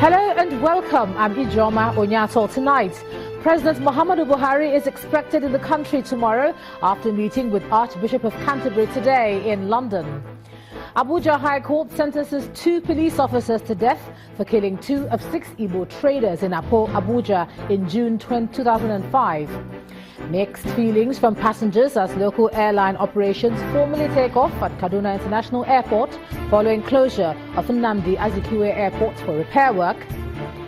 Hello and welcome. I'm Ijoma Onyato. Tonight, President Muhammadu Buhari is expected in the country tomorrow after meeting with Archbishop of Canterbury today in London. Abuja High Court sentences 2 police officers to death for killing 2 of 6 Igbo traders in Abuja in June 2005. Mixed feelings from passengers as local airline operations formally take off at Kaduna International Airport following closure of Nnamdi Azikiwe Airport for repair work.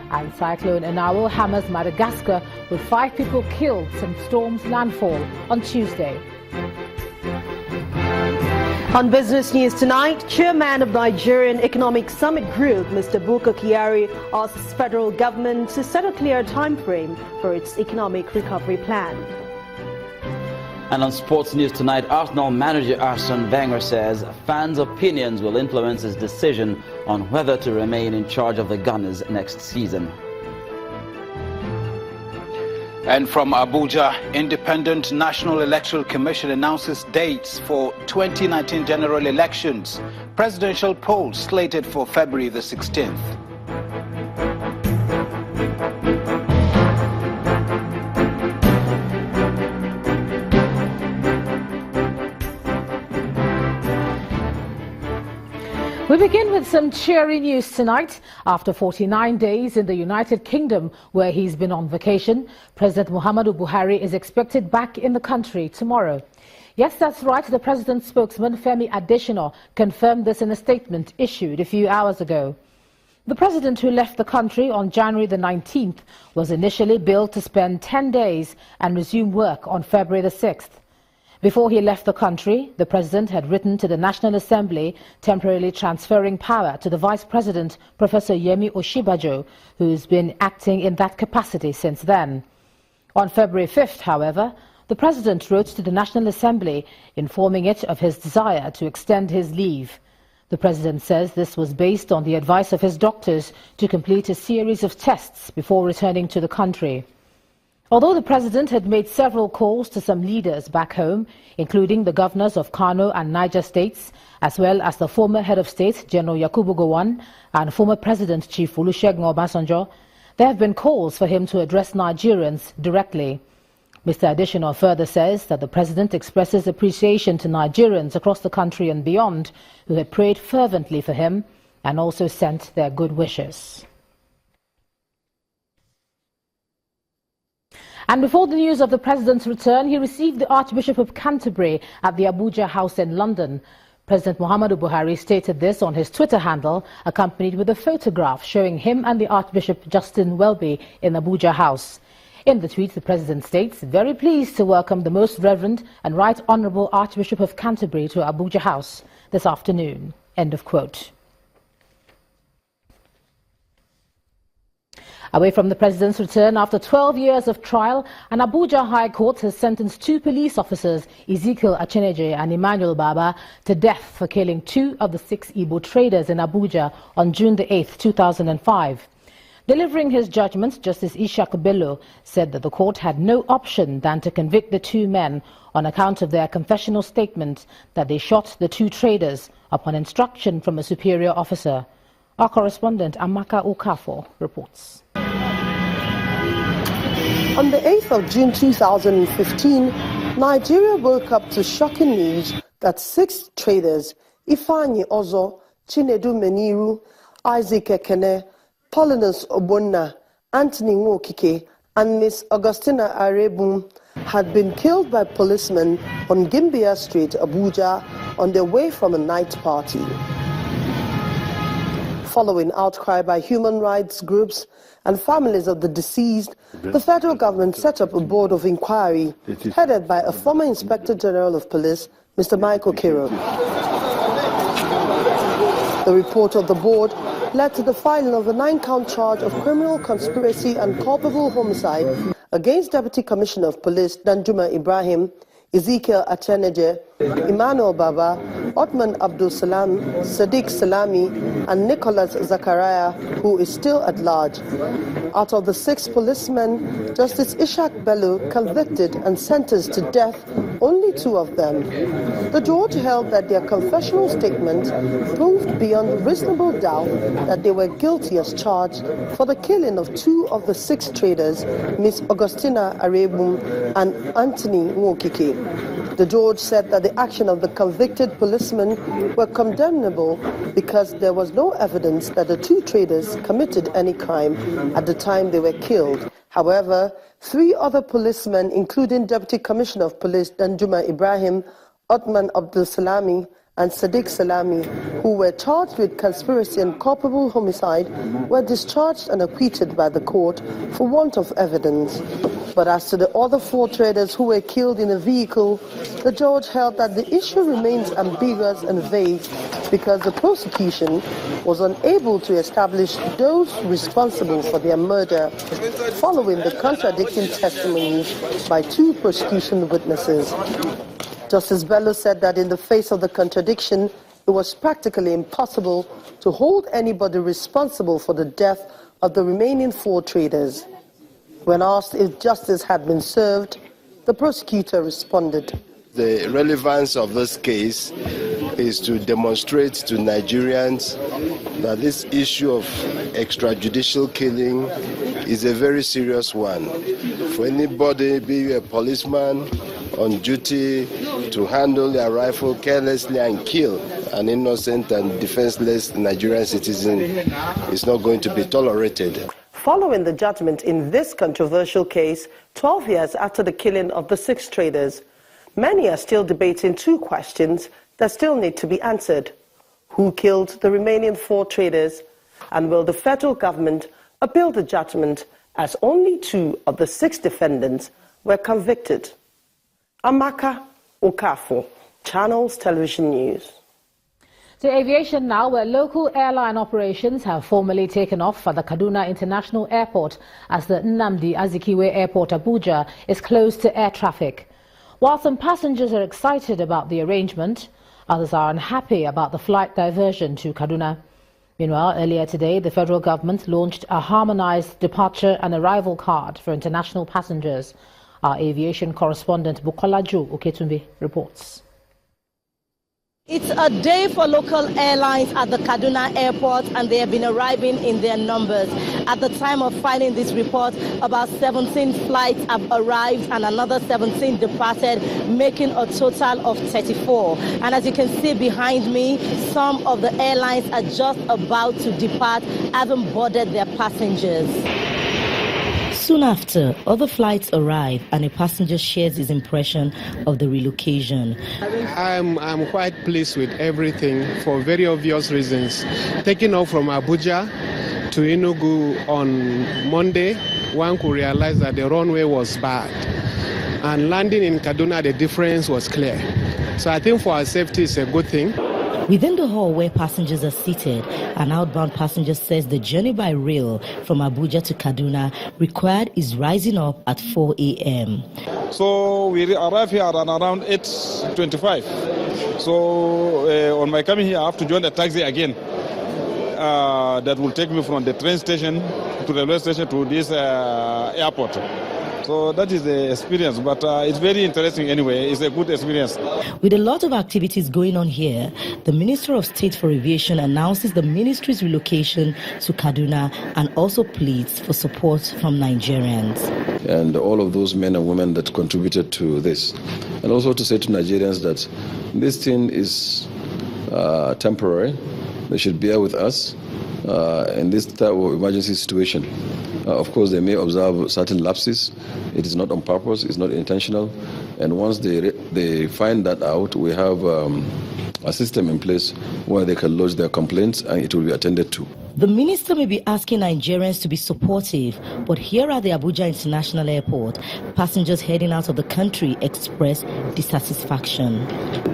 And Cyclone Enawo hammers Madagascar with 5 people killed since storm's landfall on Tuesday. On Business News tonight, Chairman of Nigerian Economic Summit Group, Mr. Buhari Kyari, asks federal government to set a clear time frame for its economic recovery plan. And on Sports News tonight, Arsenal manager Arsene Wenger says fans' opinions will influence his decision on whether to remain in charge of the Gunners next season. And from Abuja, Independent National Electoral Commission announces dates for 2019 general elections. Presidential polls slated for February the 16th. We begin with some cheery news tonight. After 49 days in the United Kingdom, where he's been on vacation, President Muhammadu Buhari is expected back in the country tomorrow. Yes, that's right. The president's spokesman, Femi Adesina, confirmed this in a statement issued a few hours ago. The president, who left the country on January the 19th, was initially billed to spend 10 days and resume work on February the 6th. Before he left the country, the president had written to the National Assembly temporarily transferring power to the Vice President, Professor Yemi Oshibajo, who's been acting in that capacity since then. On February 5th, however, the president wrote to the National Assembly informing it of his desire to extend his leave. The president says this was based on the advice of his doctors to complete a series of tests before returning to the country. Although the president had made several calls to some leaders back home, including the governors of Kano and Niger states, as well as the former head of state, General Yakubu Gowon, and former President Chief Olusegun Obasanjo, there have been calls for him to address Nigerians directly. Mr. Adesina further says that the president expresses appreciation to Nigerians across the country and beyond who had prayed fervently for him and also sent their good wishes. And before the news of the president's return, he received the Archbishop of Canterbury at the Abuja House in London. President Muhammadu Buhari stated this on his Twitter handle, accompanied with a photograph showing him and the Archbishop Justin Welby in Abuja House. In the tweet, the president states, "Very pleased to welcome the Most Reverend and Right Honourable Archbishop of Canterbury to Abuja House this afternoon." End of quote. Away from the president's return, after 12 years of trial, an Abuja High Court has sentenced 2 police officers, Ezekiel Acheneje and Emmanuel Baba, to death for killing 2 of the 6 Igbo traders in Abuja on June the 8th, 2005. Delivering his judgment, Justice Ishaq Bello said that the court had no option than to convict the 2 men on account of their confessional statement that they shot the 2 traders upon instruction from a superior officer. Our correspondent Amaka Okafor reports. On the 8th of June 2015, Nigeria woke up to shocking news that 6 traders, Ifeanyi Ozo, Chinedu Meniru, Isaac Ekene, Paulinus Obonna, Anthony Nwokike, and Miss Augustina Arebum, had been killed by policemen on Gimbia Street, Abuja, on their way from a night party. Following outcry by human rights groups and families of the deceased, the federal government set up a board of inquiry headed by a former Inspector General of Police, Mr. Michael Kiro. The report of the board led to the filing of a 9-count charge of criminal conspiracy and culpable homicide against Deputy Commissioner of Police Danjuma Ibrahim, Ezekiel Acheneje, Emmanuel Baba, Othman Abdul Salam, Sadiq Salami, and Nicholas Zachariah, who is still at large. Out of the 6 policemen, Justice Ishaq Bello convicted and sentenced to death only 2 of them. The judge held that their confessional statement proved beyond reasonable doubt that they were guilty as charged for the killing of 2 of the 6 traders, Miss Augustina Arebum and Anthony Nwokike. The judge said that the action of the convicted policemen were condemnable because there was no evidence that the 2 traders committed any crime at the time they were killed. However, 3 other policemen, including Deputy Commissioner of Police Danjuma Ibrahim, Othman Abdul Salami, and Sadiq Salami, who were charged with conspiracy and culpable homicide, were discharged and acquitted by the court for want of evidence. But as to the other 4 traders who were killed in a vehicle, the judge held that the issue remains ambiguous and vague because the prosecution was unable to establish those responsible for their murder, following the contradicting testimonies by 2 prosecution witnesses. Justice Bello said that in the face of the contradiction, it was practically impossible to hold anybody responsible for the death of the remaining 4 traders. When asked if justice had been served, the prosecutor responded. The relevance of this case is to demonstrate to Nigerians that this issue of extrajudicial killing is a very serious one. For anybody, be you a policeman on duty, to handle their rifle carelessly and kill an innocent and defenseless Nigerian citizen is not going to be tolerated. Following the judgment in this controversial case, 12 years after the killing of the 6 traders, many are still debating 2 questions that still need to be answered. Who killed the remaining 4 traders? And will the federal government appeal the judgment as only 2 of the 6 defendants were convicted? Amaka Okafo, Channels Television News. To aviation now, where local airline operations have formally taken off at the Kaduna International Airport as the Nnamdi Azikiwe Airport Abuja is closed to air traffic. While some passengers are excited about the arrangement, others are unhappy about the flight diversion to Kaduna. Meanwhile, earlier today, the federal government launched a harmonized departure and arrival card for international passengers. Our aviation correspondent Bukola Jo Oketumbe reports. It's a day for local airlines at the Kaduna airport, and they have been arriving in their numbers. At the time of filing this report, about 17 flights have arrived and another 17 departed, making a total of 34. And as you can see behind me, some of the airlines are just about to depart, having boarded their passengers. Soon after, other flights arrive and a passenger shares his impression of the relocation. I'm quite pleased with everything for very obvious reasons. Taking off from Abuja to Enugu on Monday, one could realize that the runway was bad. And landing in Kaduna, the difference was clear. So I think for our safety, it's a good thing. Within the hall where passengers are seated, an outbound passenger says the journey by rail from Abuja to Kaduna required is rising up at 4 a.m. So we arrive here at around 8:25. So on my coming here, I have to join a taxi again. That will take me from the train station to the railway station to this airport. So that is the experience, but it's very interesting anyway. It's a good experience. With a lot of activities going on here, the Minister of State for Aviation announces the ministry's relocation to Kaduna and also pleads for support from Nigerians. And all of those men and women that contributed to this. And also to say to Nigerians that this thing is temporary. They should bear with us in this type of emergency situation. Of course, they may observe certain lapses. It is not on purpose, it's not intentional. And once they find that out, we have a system in place where they can lodge their complaints and it will be attended to. The minister may be asking Nigerians to be supportive, but here at the Abuja International Airport, passengers heading out of the country express dissatisfaction.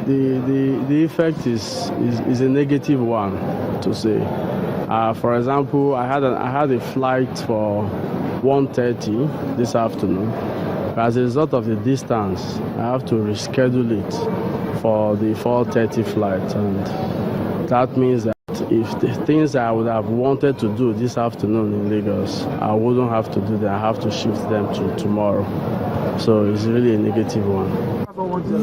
The effect is a negative one, to say. For example, I had a flight for 1:30 this afternoon. As a result of the distance, I have to reschedule it. for the 4:30 flight, and that means that if the things I would have wanted to do this afternoon in Lagos, I wouldn't have to do them. I have to shift them to tomorrow. So it's really a negative one.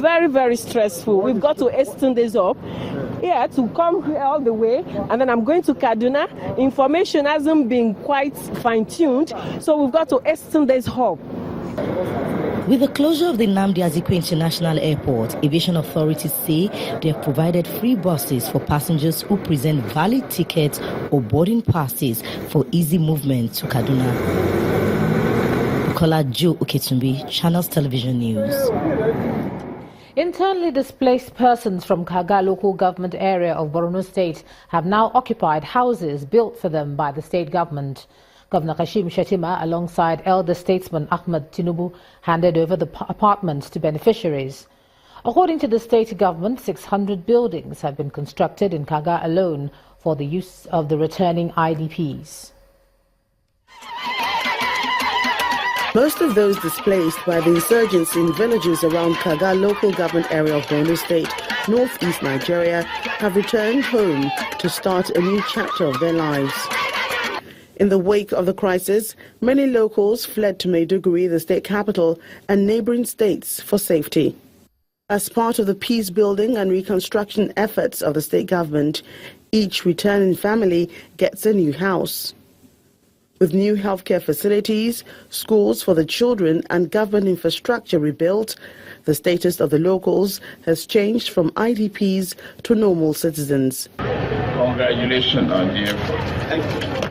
Very, very stressful. We've got to extend this up here to come here all the way, and then I'm going to Kaduna. Information hasn't been quite fine-tuned, so we've got to extend this up. With the closure of the Nnamdi Azikiwe International Airport, aviation authorities say they have provided free buses for passengers who present valid tickets or boarding passes for easy movement to Kaduna. Kola Joe Uketumbi, Channels Television News. Internally displaced persons from Kaga local government area of Borno State have now occupied houses built for them by the state government. Governor Kashim Shettima, alongside elder statesman Ahmed Tinubu, handed over the apartments to beneficiaries. According to the state government, 600 buildings have been constructed in Kaga alone for the use of the returning IDPs. Most of those displaced by the insurgents in villages around Kaga local government area of Borno State, northeast Nigeria, have returned home to start a new chapter of their lives. In the wake of the crisis, many locals fled to Maiduguri, the state capital, and neighboring states for safety. As part of the peace building and reconstruction efforts of the state government, each returning family gets a new house. With new healthcare facilities, schools for the children and government infrastructure rebuilt, the status of the locals has changed from IDPs to normal citizens. Congratulations on the effort.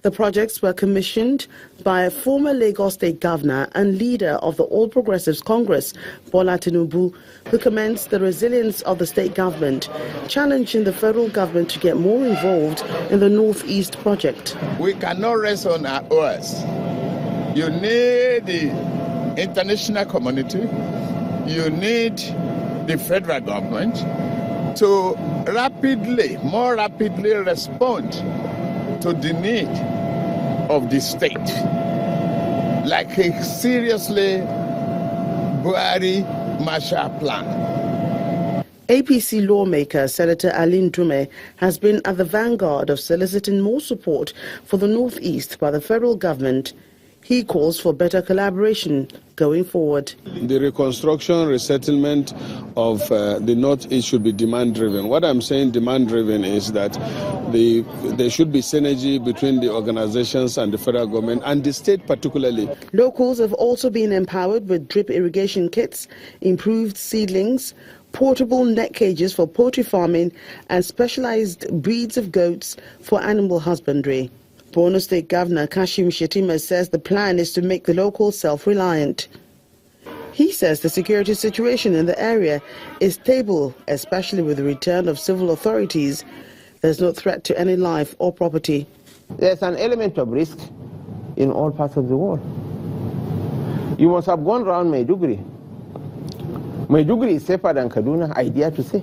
The projects were commissioned by a former Lagos State Governor and leader of the All Progressives Congress, Bola Tinubu, who commends the resilience of the state government, challenging the federal government to get more involved in the Northeast project. We cannot rest on our oars. You need the international community, you need the federal government to more rapidly respond to the need of the state, like a seriously Buhari Marshall Plan. APC lawmaker Senator Aline Dume has been at the vanguard of soliciting more support for the Northeast by the federal government. He calls for better collaboration going forward. The reconstruction, resettlement of the Northeast should be demand-driven. What I'm saying demand-driven is that there should be synergy between the organizations and the federal government and the state particularly. Locals have also been empowered with drip irrigation kits, improved seedlings, portable net cages for poultry farming and specialized breeds of goats for animal husbandry. Borno State Governor Kashim Shettima says the plan is to make the locals self-reliant. He says the security situation in the area is stable, especially with the return of civil authorities. There's no threat to any life or property. There's an element of risk in all parts of the world. You must have gone around Maiduguri. Maiduguri is safer than Kaduna, I dare to say.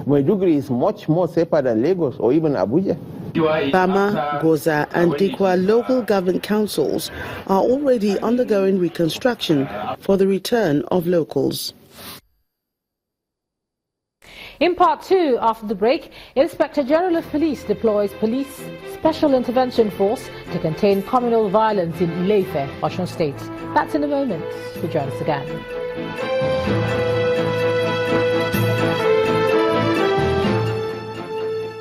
Maiduguri is much more safer than Lagos or even Abuja. Bama, Goza and Dikwa local government councils are already undergoing reconstruction for the return of locals. In part two, after the break, Inspector General of Police deploys Police Special Intervention Force to contain communal violence in Ile-Ife, Osun State. That's in a moment. So join us again.